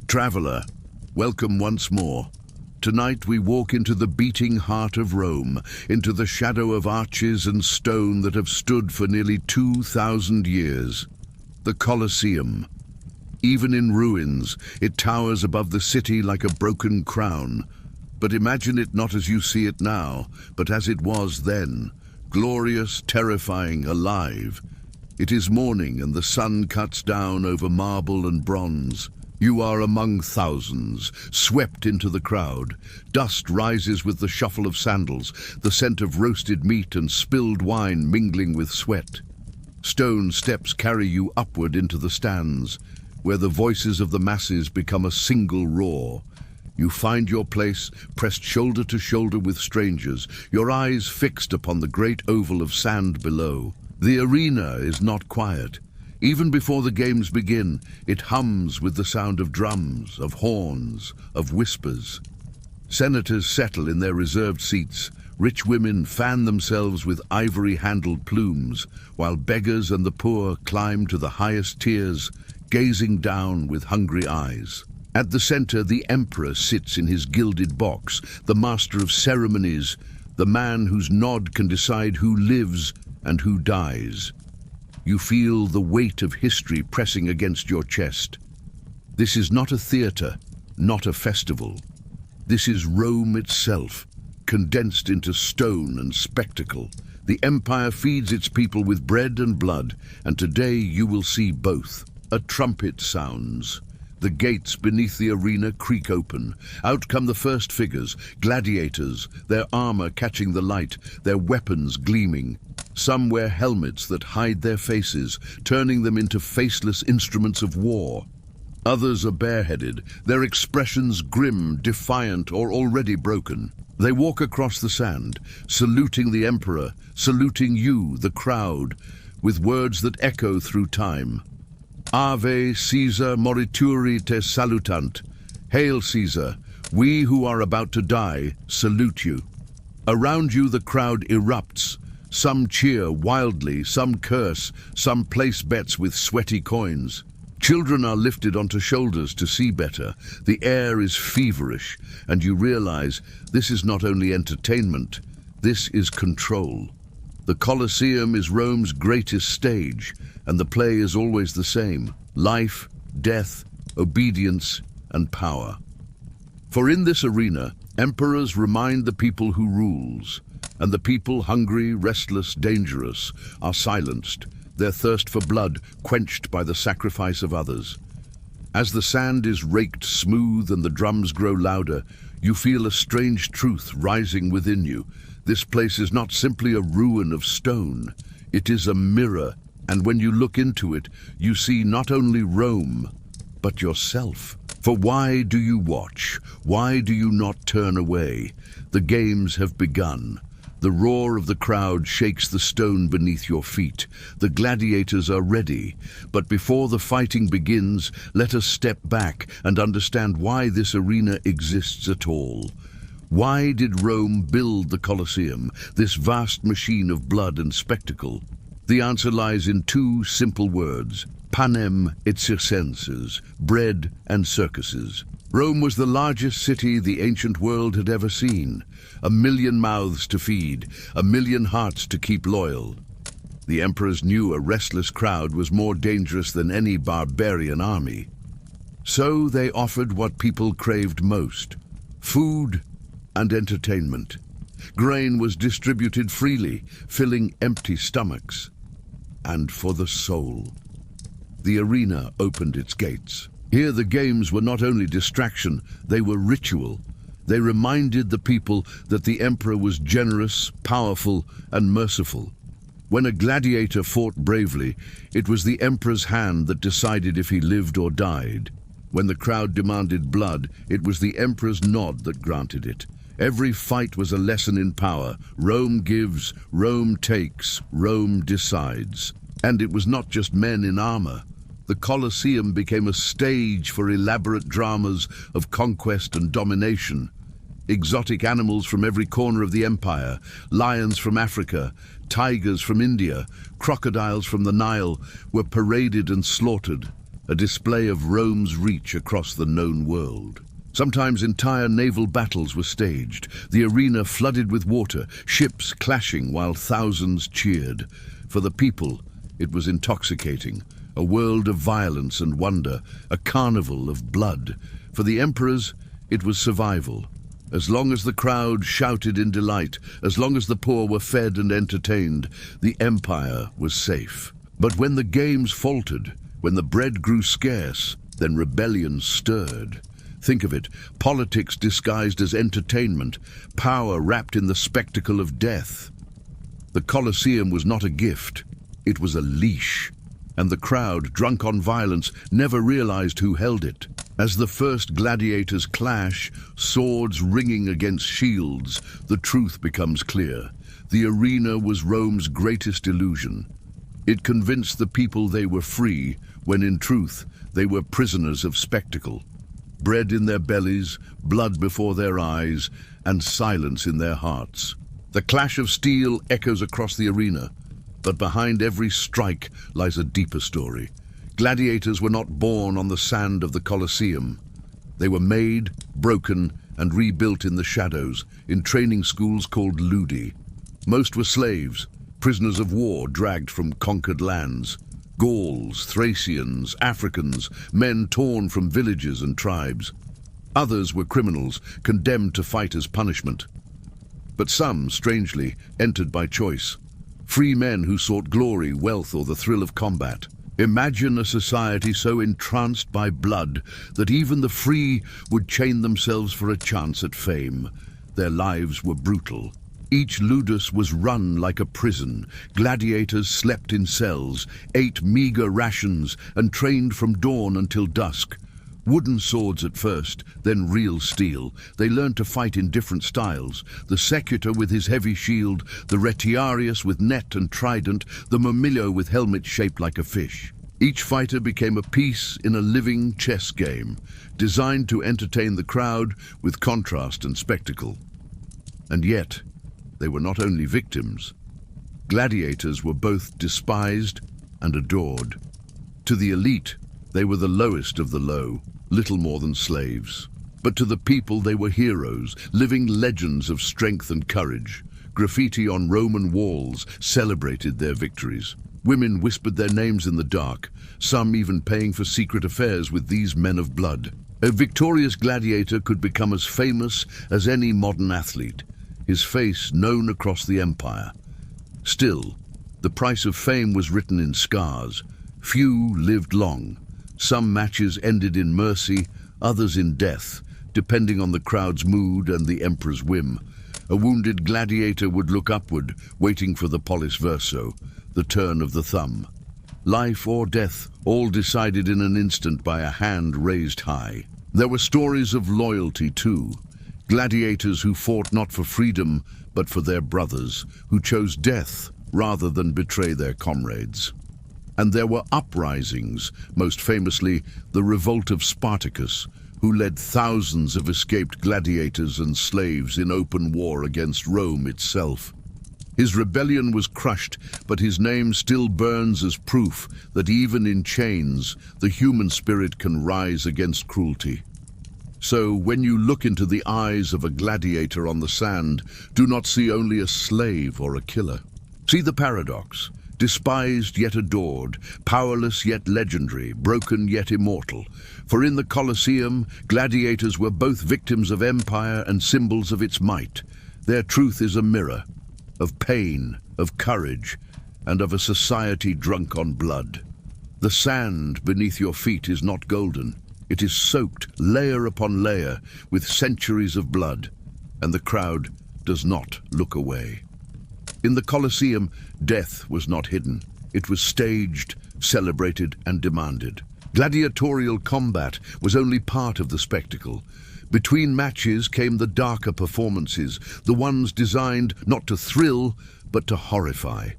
Traveler, welcome once more. Tonight we walk into the beating heart of Rome, into the shadow of arches and stone that have stood for nearly 2,000 years. The Colosseum. Even in ruins, it towers above the city like a broken crown. But imagine it not as you see it now, but as it was then. Glorious, terrifying, alive. It is morning and the sun cuts down over marble and bronze. You are among thousands, swept into the crowd. Dust rises with the shuffle of sandals, the scent of roasted meat and spilled wine mingling with sweat. Stone steps carry you upward into the stands, where the voices of the masses become a single roar. You find your place, pressed shoulder to shoulder with strangers, your eyes fixed upon the great oval of sand below. The arena is not quiet. Even before the games begin, it hums with the sound of drums, of horns, of whispers. Senators settle in their reserved seats. Rich women fan themselves with ivory-handled plumes, while beggars and the poor climb to the highest tiers, gazing down with hungry eyes. At the center, the emperor sits in his gilded box, the master of ceremonies, the man whose nod can decide who lives and who dies. You feel the weight of history pressing against your chest. This is not a theater, not a festival. This is Rome itself, condensed into stone and spectacle. The empire feeds its people with bread and blood, and today you will see both. A trumpet sounds. The gates beneath the arena creak open. Out come the first figures, gladiators, their armor catching the light, their weapons gleaming. Some wear helmets that hide their faces, turning them into faceless instruments of war. Others are bareheaded, their expressions grim, defiant, or already broken. They walk across the sand, saluting the emperor, saluting you, the crowd, with words that echo through time. Ave Caesar morituri te salutant. Hail Caesar, we who are about to die salute you. Around you the crowd erupts. Some cheer wildly, some curse, some place bets with sweaty coins. Children are lifted onto shoulders to see better. The air is feverish, and you realize this is not only entertainment, this is control. The Colosseum is Rome's greatest stage, and the play is always the same: life, death, obedience, and power. For in this arena, emperors remind the people who rules, and the people, hungry, restless, dangerous, are silenced, their thirst for blood quenched by the sacrifice of others. As the sand is raked smooth and the drums grow louder, you feel a strange truth rising within you. This place is not simply a ruin of stone, it is a mirror, and when you look into it, you see not only Rome, but yourself. For why do you watch? Why do you not turn away? The games have begun. The roar of the crowd shakes the stone beneath your feet. The gladiators are ready. But before the fighting begins, let us step back and understand why this arena exists at all. Why did Rome build the Colosseum, this vast machine of blood and spectacle? The answer lies in two simple words: panem et circenses, bread and circuses. Rome was the largest city the ancient world had ever seen. 1 million mouths to feed, 1 million hearts to keep loyal. The emperors knew a restless crowd was more dangerous than any barbarian army. So they offered what people craved most: food and entertainment. Grain was distributed freely, filling empty stomachs. And for the soul, the arena opened its gates. Here the games were not only distraction, they were ritual. They reminded the people that the emperor was generous, powerful, and merciful. When a gladiator fought bravely, it was the emperor's hand that decided if he lived or died. When the crowd demanded blood, it was the emperor's nod that granted it. Every fight was a lesson in power. Rome gives, Rome takes, Rome decides. And it was not just men in armor. The Colosseum became a stage for elaborate dramas of conquest and domination. Exotic animals from every corner of the empire, lions from Africa, tigers from India, crocodiles from the Nile, were paraded and slaughtered. a display of Rome's reach across the known world. Sometimes entire naval battles were staged, the arena flooded with water, ships clashing while thousands cheered. For the people, it was intoxicating, a world of violence and wonder, a carnival of blood. For the emperors, it was survival. As long as the crowd shouted in delight, as long as the poor were fed and entertained, the empire was safe. But when the games faltered, when the bread grew scarce, then rebellion stirred. Think of it, politics disguised as entertainment, power wrapped in the spectacle of death. The Colosseum was not a gift, it was a leash, and the crowd, drunk on violence, never realized who held it. As the first gladiators clash, swords ringing against shields, the truth becomes clear. The arena was Rome's greatest illusion. It convinced the people they were free, when in truth they were prisoners of spectacle. Bread in their bellies, blood before their eyes, and silence in their hearts. The clash of steel echoes across the arena, but behind every strike lies a deeper story. Gladiators were not born on the sand of the Colosseum. They were made, broken, and rebuilt in the shadows, in training schools called ludi. Most were slaves, prisoners of war dragged from conquered lands. Gauls, Thracians, Africans, men torn from villages and tribes. Others were criminals, condemned to fight as punishment. But some, strangely, entered by choice. Free men who sought glory, wealth, or the thrill of combat. Imagine a society so entranced by blood that even the free would chain themselves for a chance at fame. Their lives were brutal. Each ludus was run like a prison. Gladiators slept in cells, ate meager rations, and trained from dawn until dusk. Wooden swords at first, then real steel. They learned to fight in different styles. The secutor with his heavy shield, the retiarius with net and trident, the murmillo with helmet shaped like a fish. Each fighter became a piece in a living chess game, designed to entertain the crowd with contrast and spectacle. And yet, they were not only victims. Gladiators were both despised and adored. To the elite, they were the lowest of the low, little more than slaves. But to the people, they were heroes, living legends of strength and courage. Graffiti on Roman walls celebrated their victories. Women whispered their names in the dark, some even paying for secret affairs with these men of blood. A victorious gladiator could become as famous as any modern athlete, his face known across the empire. Still, the price of fame was written in scars. Few lived long. Some matches ended in mercy, others in death, depending on the crowd's mood and the emperor's whim. A wounded gladiator would look upward, waiting for the pollis verso, the turn of the thumb. Life or death, all decided in an instant by a hand raised high. There were stories of loyalty too. Gladiators who fought not for freedom, but for their brothers, who chose death rather than betray their comrades. And there were uprisings, most famously the revolt of Spartacus, who led thousands of escaped gladiators and slaves in open war against Rome itself. His rebellion was crushed, but his name still burns as proof that even in chains, the human spirit can rise against cruelty. So, when you look into the eyes of a gladiator on the sand, do not see only a slave or a killer. See the paradox. Despised yet adored, powerless yet legendary, broken yet immortal. For in the Colosseum, gladiators were both victims of empire and symbols of its might. Their truth is a mirror, of pain, of courage, and of a society drunk on blood. The sand beneath your feet is not golden. It is soaked, layer upon layer, with centuries of blood, and the crowd does not look away. In the Colosseum, death was not hidden. It was staged, celebrated, and demanded. Gladiatorial combat was only part of the spectacle. Between matches came the darker performances, the ones designed not to thrill, but to horrify.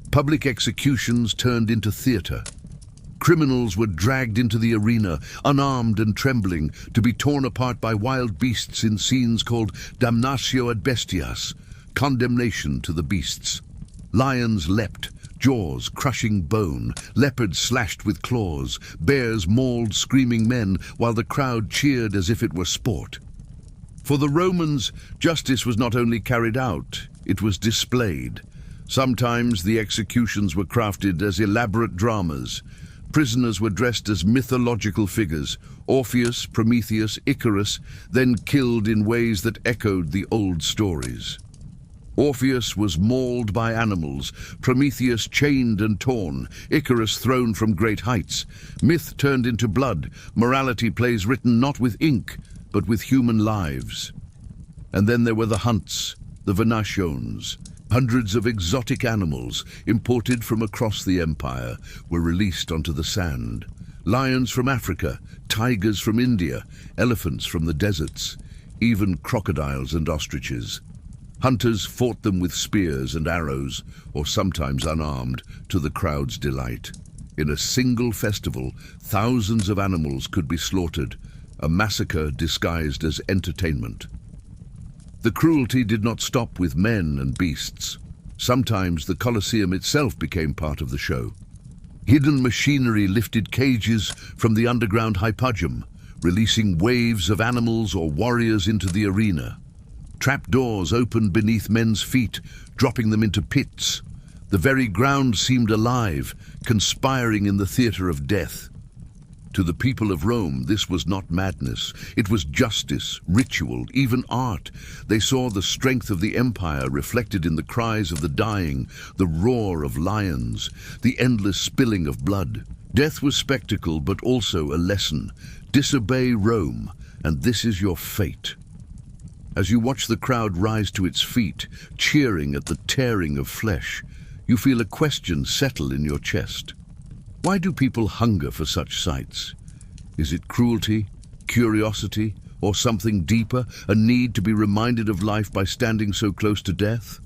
Public executions turned into theater. Criminals were dragged into the arena, unarmed and trembling, to be torn apart by wild beasts in scenes called damnatio ad bestias, condemnation to the beasts. Lions leapt, jaws crushing bone, leopards slashed with claws, bears mauled screaming men, while the crowd cheered as if it were sport. For the Romans, justice was not only carried out, it was displayed. Sometimes the executions were crafted as elaborate dramas. Prisoners were dressed as mythological figures, Orpheus, Prometheus, Icarus, then killed in ways that echoed the old stories. Orpheus was mauled by animals, Prometheus chained and torn, Icarus thrown from great heights. Myth turned into blood, morality plays written not with ink, but with human lives. And then there were the hunts, the venations. Hundreds of exotic animals, imported from across the empire, were released onto the sand. Lions from Africa, tigers from India, elephants from the deserts, even crocodiles and ostriches. Hunters fought them with spears and arrows, or sometimes unarmed, to the crowd's delight. In a single festival, thousands of animals could be slaughtered, a massacre disguised as entertainment. The cruelty did not stop with men and beasts. Sometimes the Colosseum itself became part of the show. Hidden machinery lifted cages from the underground hypogeum, releasing waves of animals or warriors into the arena. Trapdoors opened beneath men's feet, dropping them into pits. The very ground seemed alive, conspiring in the theater of death. To the people of Rome, this was not madness. It was justice, ritual, even art. They saw the strength of the empire reflected in the cries of the dying, the roar of lions, the endless spilling of blood. Death was spectacle, but also a lesson. Disobey Rome, and this is your fate. As you watch the crowd rise to its feet, cheering at the tearing of flesh, you feel a question settle in your chest. Why do people hunger for such sights? Is it cruelty, curiosity, or something deeper, a need to be reminded of life by standing so close to death?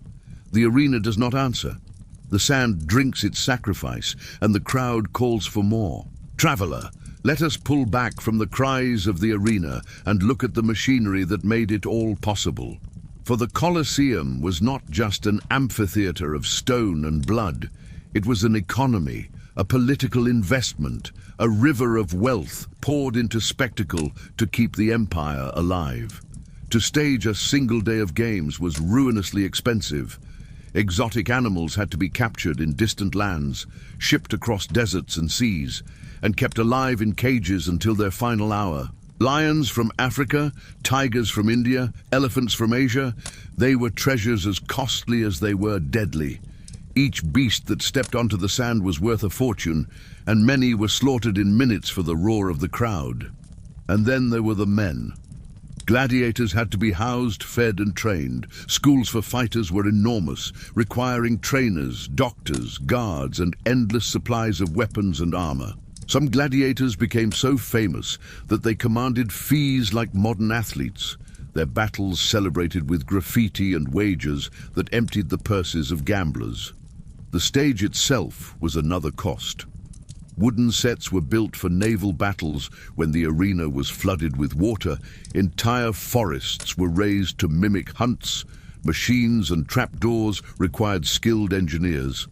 The arena does not answer. The sand drinks its sacrifice, and the crowd calls for more. Traveler, let us pull back from the cries of the arena and look at the machinery that made it all possible. For the Colosseum was not just an amphitheater of stone and blood. It was an economy, a political investment, a river of wealth poured into spectacle to keep the empire alive. To stage a single day of games was ruinously expensive. Exotic animals had to be captured in distant lands, shipped across deserts and seas, and kept alive in cages until their final hour. Lions from Africa, tigers from India, elephants from Asia, they were treasures as costly as they were deadly. Each beast that stepped onto the sand was worth a fortune, and many were slaughtered in minutes for the roar of the crowd. And then there were the men. Gladiators had to be housed, fed, and trained. Schools for fighters were enormous, requiring trainers, doctors, guards, and endless supplies of weapons and armor. Some gladiators became so famous that they commanded fees like modern athletes, their battles celebrated with graffiti and wagers that emptied the purses of gamblers. The stage itself was another cost. Wooden sets were built for naval battles. When the arena was flooded with water, entire forests were raised to mimic hunts. Machines and trapdoors required skilled engineers.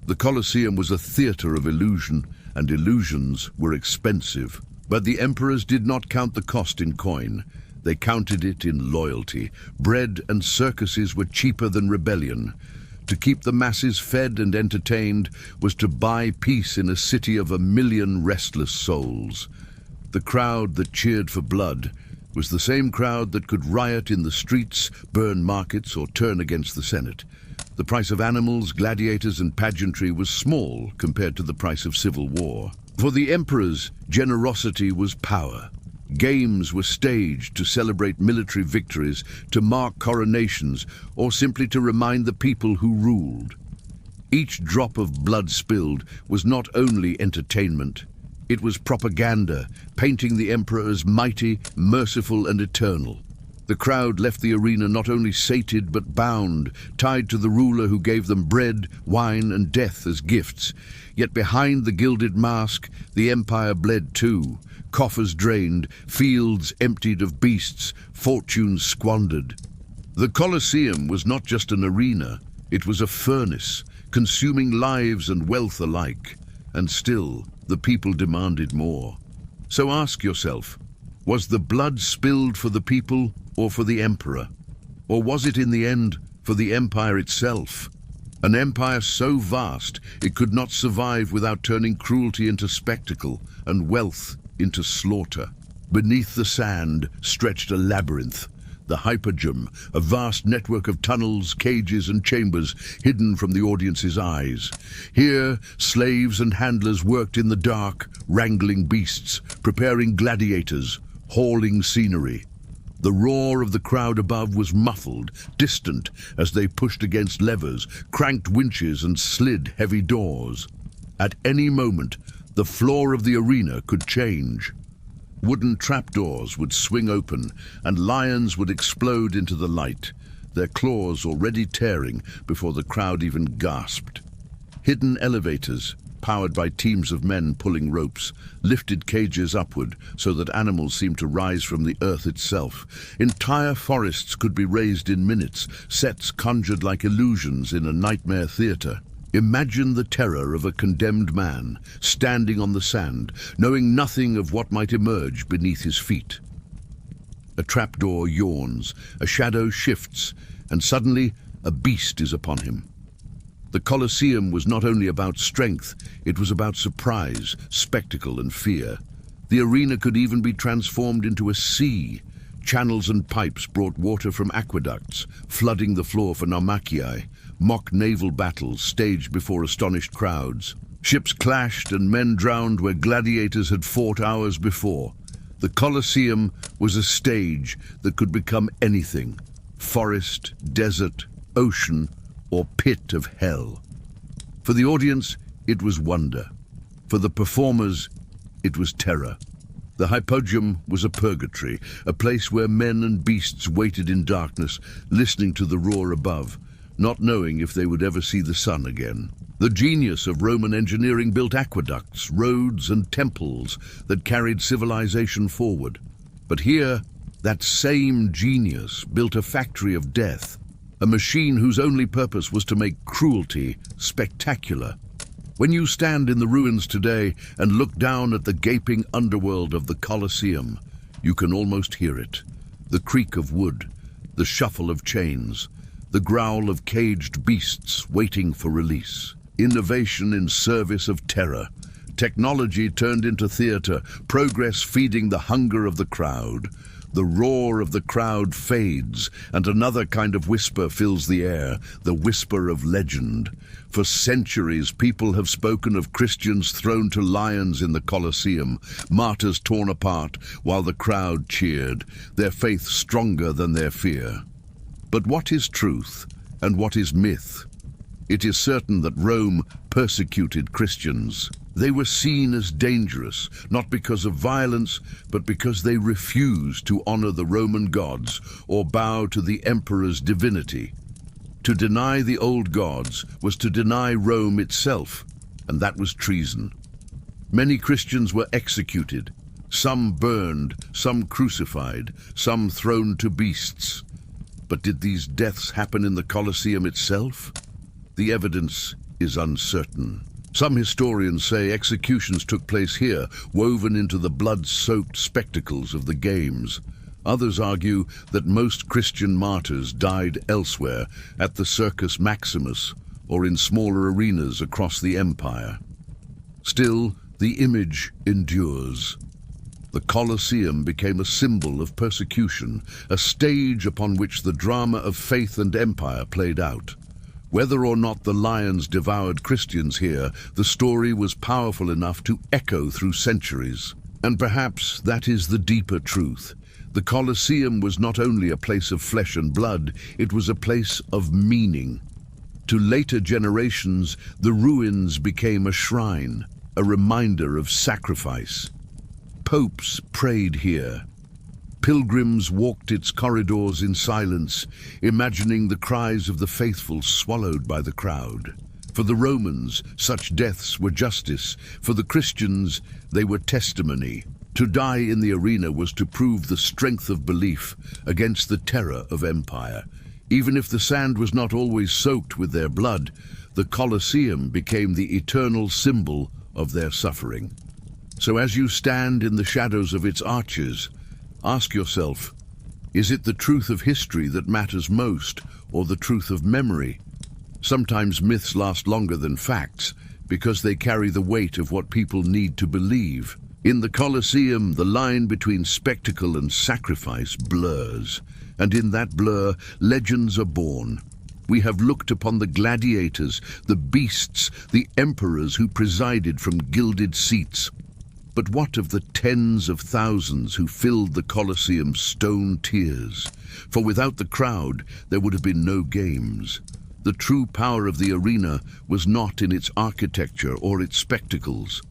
The Colosseum was a theater of illusion, and illusions were expensive. But the emperors did not count the cost in coin. They counted it in loyalty. Bread and circuses were cheaper than rebellion. To keep the masses fed and entertained was to buy peace in a city of 1 million restless souls. The crowd that cheered for blood was the same crowd that could riot in the streets, burn markets, or turn against the Senate. The price of animals, gladiators, and pageantry was small compared to the price of civil war. For the emperors, generosity was power. Games were staged to celebrate military victories, to mark coronations, or simply to remind the people who ruled. Each drop of blood spilled was not only entertainment, it was propaganda, painting the emperor as mighty, merciful, and eternal. The crowd left the arena not only sated but bound, tied to the ruler who gave them bread, wine, and death as gifts. Yet behind the gilded mask, the empire bled too. Coffers drained, fields emptied of beasts, fortunes squandered. The Colosseum was not just an arena, it was a furnace, consuming lives and wealth alike, and still the people demanded more. So ask yourself, was the blood spilled for the people or for the emperor? Or was it in the end for the empire itself? An empire so vast it could not survive without turning cruelty into spectacle and wealth into slaughter. Beneath the sand stretched a labyrinth, the hypogum, a vast network of tunnels, cages and chambers hidden from the audience's eyes. Here, slaves and handlers worked in the dark, wrangling beasts, preparing gladiators, hauling scenery. The roar of the crowd above was muffled, distant, as they pushed against levers, cranked winches and slid heavy doors. At any moment, the floor of the arena could change. Wooden trapdoors would swing open, and lions would explode into the light, their claws already tearing before the crowd even gasped. Hidden elevators, powered by teams of men pulling ropes, lifted cages upward so that animals seemed to rise from the earth itself. Entire forests could be raised in minutes, sets conjured like illusions in a nightmare theater. Imagine the terror of a condemned man, standing on the sand, knowing nothing of what might emerge beneath his feet. A trapdoor yawns, a shadow shifts, and suddenly a beast is upon him. The Colosseum was not only about strength, it was about surprise, spectacle and fear. The arena could even be transformed into a sea. Channels and pipes brought water from aqueducts, flooding the floor for naumachii, mock naval battles staged before astonished crowds. Ships clashed and men drowned where gladiators had fought hours before. The Colosseum was a stage that could become anything: forest, desert, ocean, or pit of hell. For the audience, it was wonder. For the performers, it was terror. The hypogum was a purgatory, a place where men and beasts waited in darkness, listening to the roar above, not knowing if they would ever see the sun again. The genius of Roman engineering built aqueducts, roads, and temples that carried civilization forward. But here, that same genius built a factory of death, a machine whose only purpose was to make cruelty spectacular. When you stand in the ruins today and look down at the gaping underworld of the Colosseum, you can almost hear it. The creak of wood, the shuffle of chains, the growl of caged beasts waiting for release. Innovation in service of terror. Technology turned into theater, progress feeding the hunger of the crowd. The roar of the crowd fades, and another kind of whisper fills the air, the whisper of legend. For centuries, people have spoken of Christians thrown to lions in the Colosseum, martyrs torn apart while the crowd cheered, their faith stronger than their fear. But what is truth, and what is myth? It is certain that Rome persecuted Christians. They were seen as dangerous, not because of violence, but because they refused to honor the Roman gods or bow to the emperor's divinity. To deny the old gods was to deny Rome itself, and that was treason. Many Christians were executed, some burned, some crucified, some thrown to beasts. But did these deaths happen in the Colosseum itself? The evidence is uncertain. Some historians say executions took place here, woven into the blood-soaked spectacles of the games. Others argue that most Christian martyrs died elsewhere, at the Circus Maximus, or in smaller arenas across the empire. Still, the image endures. The Colosseum became a symbol of persecution, a stage upon which the drama of faith and empire played out. Whether or not the lions devoured Christians here, the story was powerful enough to echo through centuries. And perhaps that is the deeper truth. The Colosseum was not only a place of flesh and blood, it was a place of meaning. To later generations, the ruins became a shrine, a reminder of sacrifice. Popes prayed here. Pilgrims walked its corridors in silence, imagining the cries of the faithful swallowed by the crowd. For the Romans, such deaths were justice. For the Christians, they were testimony. To die in the arena was to prove the strength of belief against the terror of empire. Even if the sand was not always soaked with their blood, the Colosseum became the eternal symbol of their suffering. So as you stand in the shadows of its arches, ask yourself, is it the truth of history that matters most, or the truth of memory? Sometimes myths last longer than facts, because they carry the weight of what people need to believe. In the Colosseum, the line between spectacle and sacrifice blurs, and in that blur, legends are born. We have looked upon the gladiators, the beasts, the emperors who presided from gilded seats. But what of the tens of thousands who filled the Colosseum's stone tiers? For without the crowd, there would have been no games. The true power of the arena was not in its architecture or its spectacles.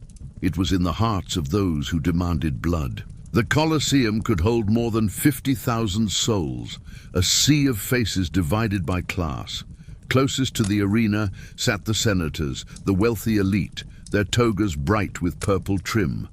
It was in the hearts of those who demanded blood. The Colosseum could hold more than 50,000 souls, a sea of faces divided by class. Closest to the arena sat the senators, the wealthy elite, their togas bright with purple trim.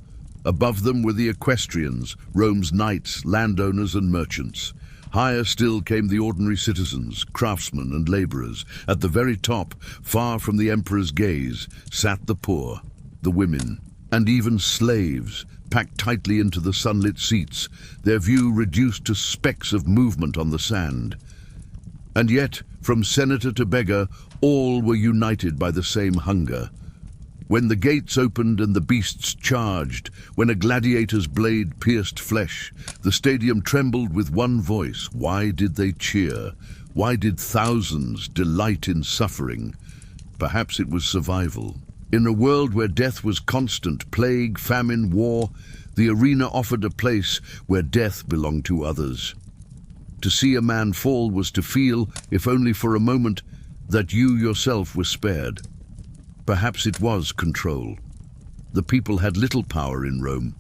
Above them were the equestrians, Rome's knights, landowners and merchants. Higher still came the ordinary citizens, craftsmen and laborers. At the very top, far from the emperor's gaze, sat the poor, the women, and even slaves, packed tightly into the sunlit seats, their view reduced to specks of movement on the sand. And yet, from senator to beggar, all were united by the same hunger. When the gates opened and the beasts charged, when a gladiator's blade pierced flesh, the stadium trembled with one voice. Why did they cheer? Why did thousands delight in suffering? Perhaps it was survival. In a world where death was constant, plague, famine, war, the arena offered a place where death belonged to others. To see a man fall was to feel, if only for a moment, that you yourself were spared. Perhaps it was control. The people had little power in Rome,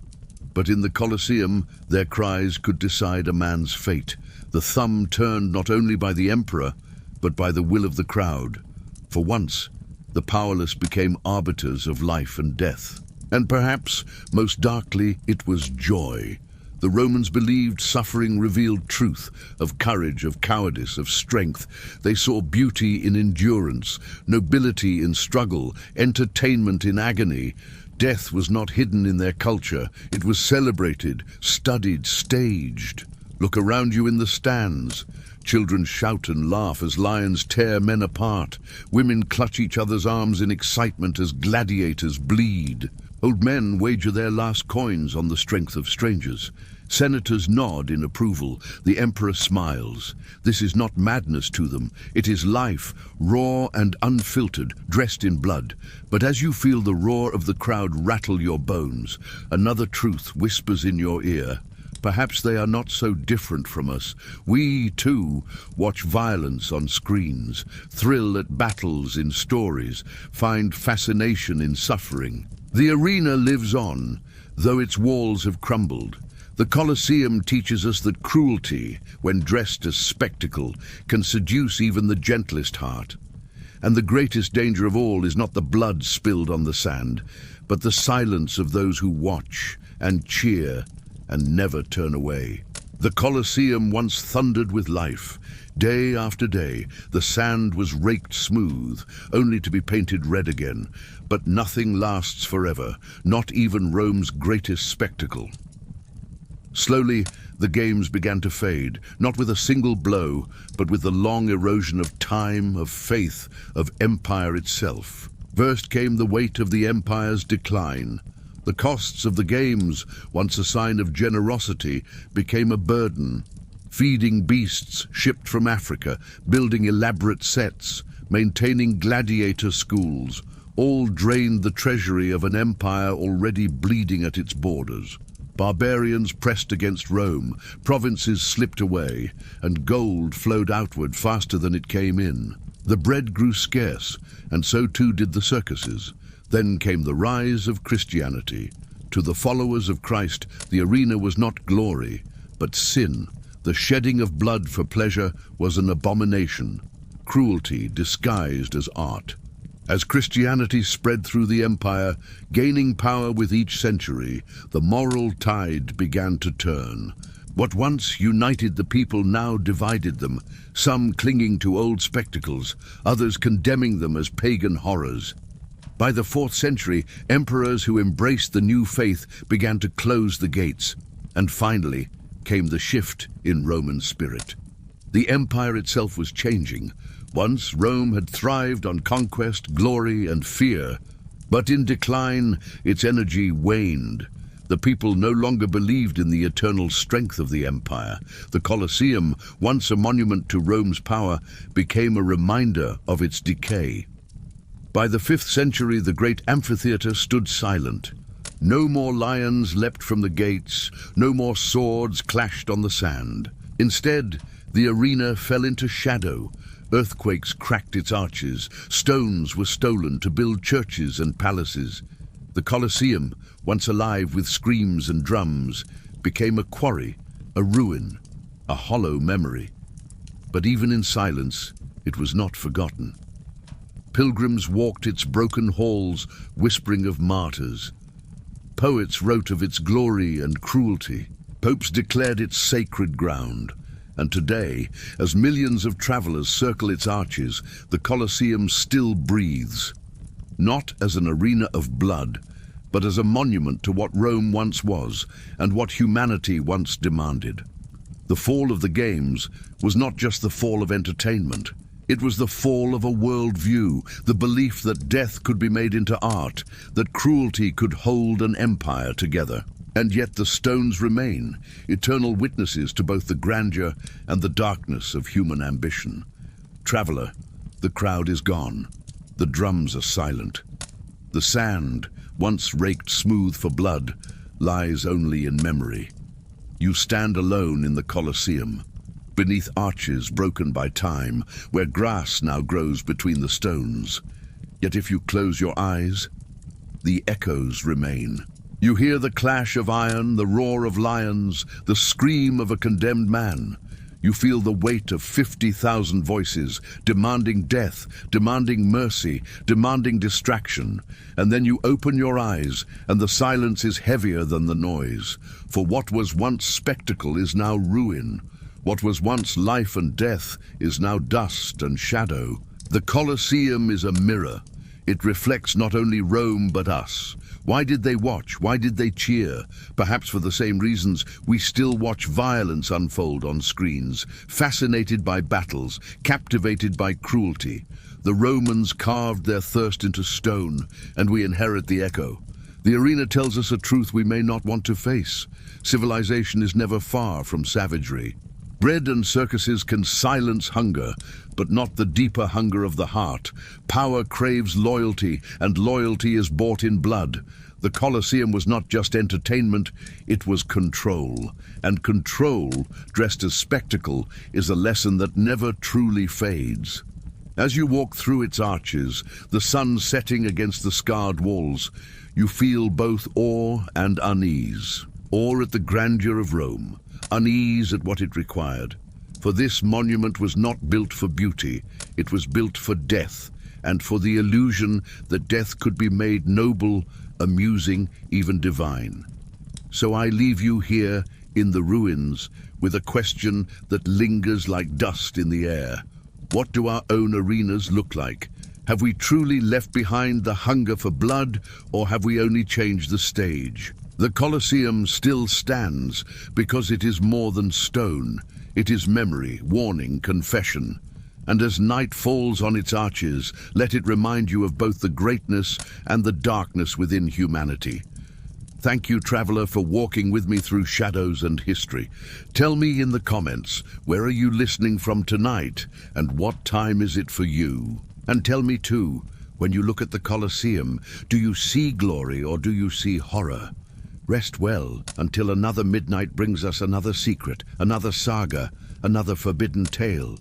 but in the Colosseum their cries could decide a man's fate. The thumb turned not only by the emperor, but by the will of the crowd. For once, the powerless became arbiters of life and death. And perhaps, most darkly, it was joy. The Romans believed suffering revealed truth, of courage, of cowardice, of strength. They saw beauty in endurance, nobility in struggle, entertainment in agony. Death was not hidden in their culture. It was celebrated, studied, staged. Look around you in the stands. Children shout and laugh as lions tear men apart. Women clutch each other's arms in excitement as gladiators bleed. Old men wager their last coins on the strength of strangers. Senators nod in approval. The emperor smiles. This is not madness to them. It is life, raw and unfiltered, dressed in blood. But as you feel the roar of the crowd rattle your bones, another truth whispers in your ear. Perhaps they are not so different from us. We, too, watch violence on screens, thrill at battles in stories, find fascination in suffering. The arena lives on, though its walls have crumbled. The Colosseum teaches us that cruelty, when dressed as spectacle, can seduce even the gentlest heart. And the greatest danger of all is not the blood spilled on the sand, but the silence of those who watch and cheer and never turn away. The Colosseum once thundered with life. Day after day, the sand was raked smooth, only to be painted red again. But nothing lasts forever, not even Rome's greatest spectacle. Slowly, the games began to fade, not with a single blow, but with the long erosion of time, of faith, of empire itself. First came the weight of the empire's decline. The costs of the games, once a sign of generosity, became a burden. Feeding beasts shipped from Africa, building elaborate sets, maintaining gladiator schools, all drained the treasury of an empire already bleeding at its borders. Barbarians pressed against Rome, provinces slipped away, and gold flowed outward faster than it came in. The bread grew scarce, and so too did the circuses. Then came the rise of Christianity. To the followers of Christ, the arena was not glory, but sin. The shedding of blood for pleasure was an abomination, cruelty disguised as art. As Christianity spread through the empire, gaining power with each century, the moral tide began to turn. What once united the people now divided them, some clinging to old spectacles, others condemning them as pagan horrors. By the 4th century, emperors who embraced the new faith began to close the gates, and finally came the shift in Roman spirit. The empire itself was changing. Once Rome had thrived on conquest, glory, and fear, but in decline its energy waned. The people no longer believed in the eternal strength of the empire. The Colosseum, once a monument to Rome's power, became a reminder of its decay. By the 5th century, the great amphitheater stood silent. No more lions leapt from the gates, no more swords clashed on the sand. Instead, the arena fell into shadow. Earthquakes cracked its arches, stones were stolen to build churches and palaces. The Colosseum, once alive with screams and drums, became a quarry, a ruin, a hollow memory. But even in silence, it was not forgotten. Pilgrims walked its broken halls, whispering of martyrs. Poets wrote of its glory and cruelty. Popes declared it sacred ground. And today, as millions of travelers circle its arches, the Colosseum still breathes. Not as an arena of blood, but as a monument to what Rome once was and what humanity once demanded. The fall of the Games was not just the fall of entertainment. It was the fall of a worldview, the belief that death could be made into art, that cruelty could hold an empire together. And yet the stones remain, eternal witnesses to both the grandeur and the darkness of human ambition. Traveler, the crowd is gone. The drums are silent. The sand, once raked smooth for blood, lies only in memory. You stand alone in the Colosseum, beneath arches broken by time, where grass now grows between the stones. Yet if you close your eyes, the echoes remain. You hear the clash of iron, the roar of lions, the scream of a condemned man. You feel the weight of 50,000 voices, demanding death, demanding mercy, demanding distraction. And then you open your eyes, and the silence is heavier than the noise. For what was once spectacle is now ruin. What was once life and death is now dust and shadow. The Colosseum is a mirror. It reflects not only Rome but us. Why did they watch? Why did they cheer? Perhaps for the same reasons we still watch violence unfold on screens, fascinated by battles, captivated by cruelty. The Romans carved their thirst into stone, and we inherit the echo. The arena tells us a truth we may not want to face. Civilization is never far from savagery. Bread and circuses can silence hunger, but not the deeper hunger of the heart. Power craves loyalty, and loyalty is bought in blood. The Colosseum was not just entertainment, it was control. And control, dressed as spectacle, is a lesson that never truly fades. As you walk through its arches, the sun setting against the scarred walls, you feel both awe and unease. Awe at the grandeur of Rome, unease at what it required. For this monument was not built for beauty, it was built for death, and for the illusion that death could be made noble, amusing, even divine. So I leave you here in the ruins with a question that lingers like dust in the air. What do our own arenas look like? Have we truly left behind the hunger for blood, or have we only changed the stage? The Colosseum still stands because it is more than stone. It is memory, warning, confession. And as night falls on its arches, let it remind you of both the greatness and the darkness within humanity. Thank you, traveler, for walking with me through shadows and history. Tell me in the comments, where are you listening from tonight, and what time is it for you? And tell me too, when you look at the Colosseum, do you see glory or do you see horror? Rest well until another midnight brings us another secret, another saga, another forbidden tale.